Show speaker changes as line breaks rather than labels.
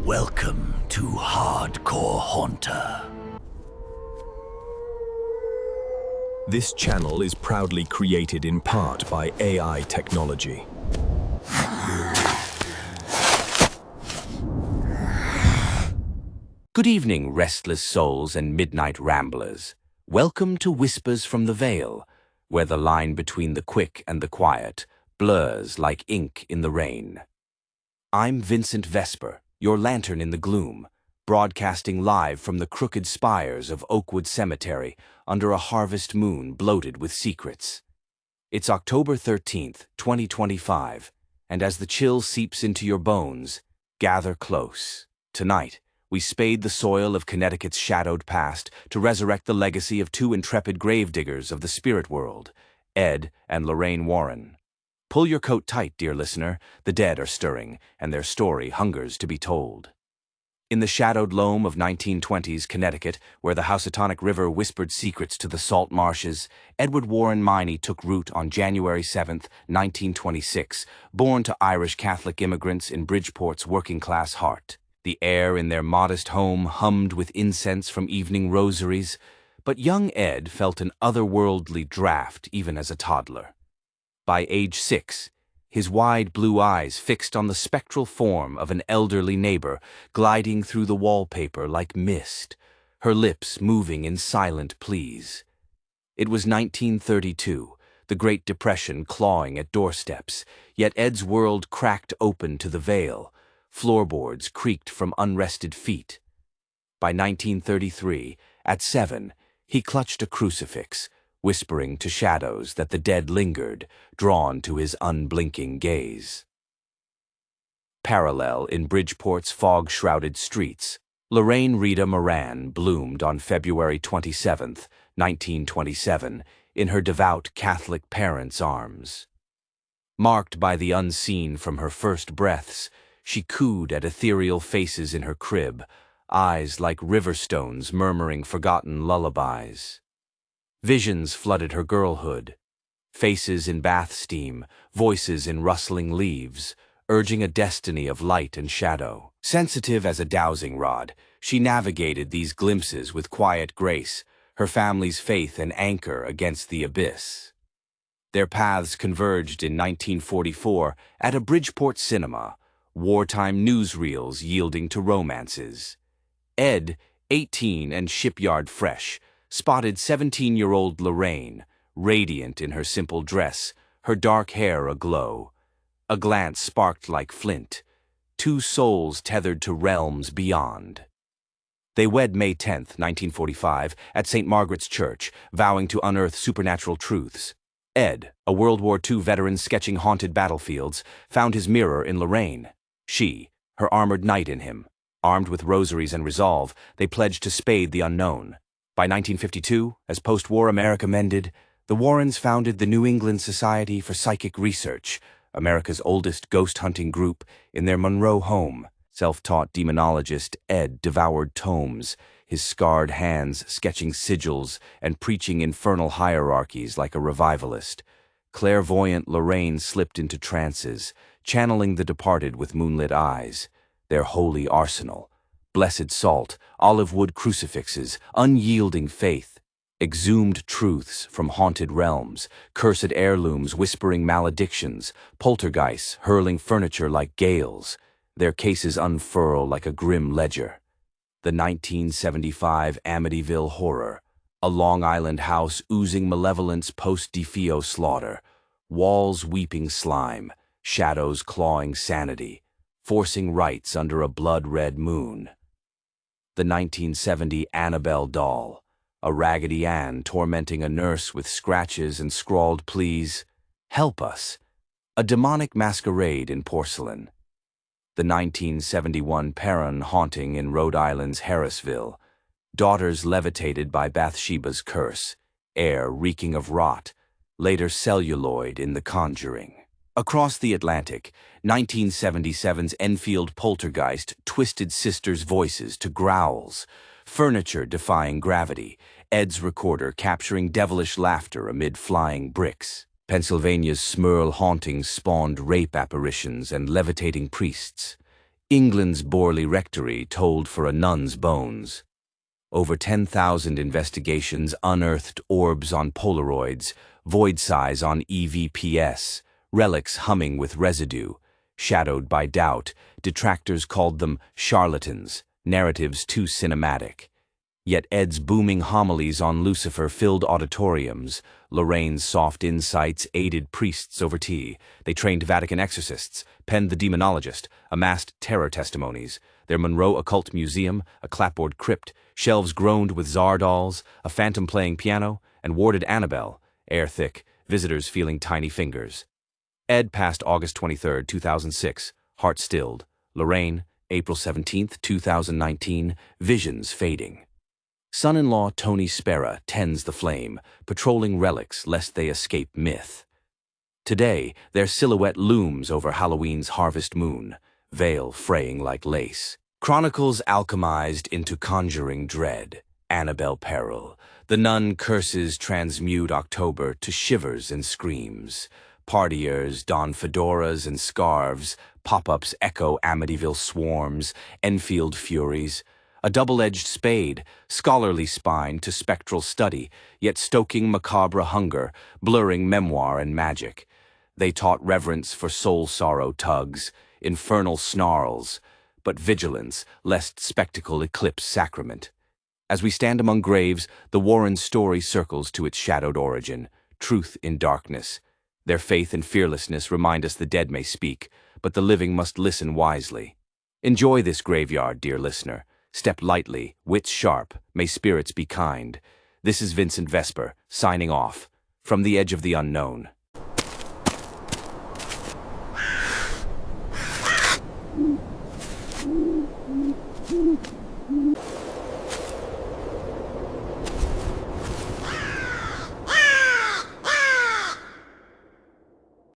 Welcome to Hardcore Haunter.
This channel is proudly created in part by AI technology.
Good evening, restless souls and midnight ramblers. Welcome to Whispers from the Veil, where the line between the quick and the quiet blurs like ink in the rain. I'm Vincent Vesper, your lantern in the gloom, broadcasting live from the crooked spires of Oakwood Cemetery under a harvest moon bloated with secrets. It's October 13th, 2025, and as the chill seeps into your bones, gather close. Tonight, we spade the soil of Connecticut's shadowed past to resurrect the legacy of two intrepid gravediggers of the spirit world, Ed and Lorraine Warren. Pull your coat tight, dear listener. The dead are stirring, and their story hungers to be told. In the shadowed loam of 1920s Connecticut, where the Housatonic River whispered secrets to the salt marshes, Edward Warren Miney took root on January 7, 1926, born to Irish Catholic immigrants in Bridgeport's working-class heart. The air in their modest home hummed with incense from evening rosaries, but young Ed felt an otherworldly draft even as a toddler. By age 6, his wide blue eyes fixed on the spectral form of an elderly neighbor gliding through the wallpaper like mist, her lips moving in silent pleas. It was 1932, the Great Depression clawing at doorsteps, yet Ed's world cracked open to the veil. Floorboards creaked from unrested feet. By 1933, at 7, he clutched a crucifix, whispering to shadows that the dead lingered, drawn to his unblinking gaze. Parallel in Bridgeport's fog-shrouded streets, Lorraine Rita Moran bloomed on February 27, 1927, in her devout Catholic parents' arms. Marked by the unseen from her first breaths, she cooed at ethereal faces in her crib, eyes like river stones murmuring forgotten lullabies. Visions flooded her girlhood, faces in bath steam, voices in rustling leaves, urging a destiny of light and shadow. Sensitive as a dowsing rod, she navigated these glimpses with quiet grace, her family's faith an anchor against the abyss. Their paths converged in 1944 at a Bridgeport cinema, wartime newsreels yielding to romances. Ed, 18 and shipyard fresh, spotted 17-year-old Lorraine, radiant in her simple dress, her dark hair aglow. A glance sparked like flint, two souls tethered to realms beyond. They wed May 10, 1945, at St. Margaret's Church, vowing to unearth supernatural truths. Ed, a World War II veteran sketching haunted battlefields, found his mirror in Lorraine. She, her armored knight in him. Armed with rosaries and resolve, they pledged to spade the unknown. By 1952, as post-war America mended, the Warrens founded the New England Society for Psychic Research, America's oldest ghost-hunting group, in their Monroe home. Self-taught demonologist Ed devoured tomes, his scarred hands sketching sigils and preaching infernal hierarchies like a revivalist. Clairvoyant Lorraine slipped into trances, channeling the departed with moonlit eyes, their holy arsenal. Blessed salt, olive wood crucifixes, unyielding faith, exhumed truths from haunted realms, cursed heirlooms whispering maledictions, poltergeists hurling furniture like gales, their cases unfurl like a grim ledger. The 1975 Amityville horror, a Long Island house oozing malevolence post-DeFeo slaughter, walls weeping slime, shadows clawing sanity, forcing rites under a blood-red moon. The 1970 Annabelle doll, a Raggedy Ann tormenting a nurse with scratches and scrawled pleas, "Help us," a demonic masquerade in porcelain. The 1971 Perron haunting in Rhode Island's Harrisville, daughters levitated by Bathsheba's curse, air reeking of rot, later celluloid in The Conjuring. Across the Atlantic, 1977's Enfield poltergeist twisted sisters' voices to growls, furniture defying gravity, Ed's recorder capturing devilish laughter amid flying bricks. Pennsylvania's Smurl hauntings spawned rape apparitions and levitating priests. England's Borley Rectory told for a nun's bones. Over 10,000 investigations unearthed orbs on Polaroids, void size on EVPS, relics humming with residue. Shadowed by doubt, detractors called them charlatans, narratives too cinematic. Yet Ed's booming homilies on Lucifer filled auditoriums. Lorraine's soft insights aided priests over tea. They trained Vatican exorcists, penned The Demonologist, amassed terror testimonies. Their Monroe Occult Museum, a clapboard crypt, shelves groaned with Tsar dolls, a phantom playing piano, and warded Annabelle, air thick, visitors feeling tiny fingers. Ed passed August 23, 2006, heart stilled. Lorraine, April 17, 2019, visions fading. Son-in-law Tony Spera tends the flame, patrolling relics lest they escape myth. Today, their silhouette looms over Halloween's harvest moon, veil fraying like lace. Chronicles alchemized into conjuring dread. Annabelle peril. The nun curses transmute October to shivers and screams. Partiers don fedoras and scarves. Pop-ups echo Amityville swarms. Enfield furies. A double-edged spade, scholarly spine to spectral study, yet stoking macabre hunger, blurring memoir and magic. They taught reverence for soul-sorrow tugs, infernal snarls, but vigilance, lest spectacle eclipse sacrament. As we stand among graves, the Warren story circles to its shadowed origin, truth in darkness. Their faith and fearlessness remind us the dead may speak, but the living must listen wisely. Enjoy this graveyard, dear listener. Step lightly, wits sharp, may spirits be kind. This is Vincent Vesper, signing off, from the edge of the unknown.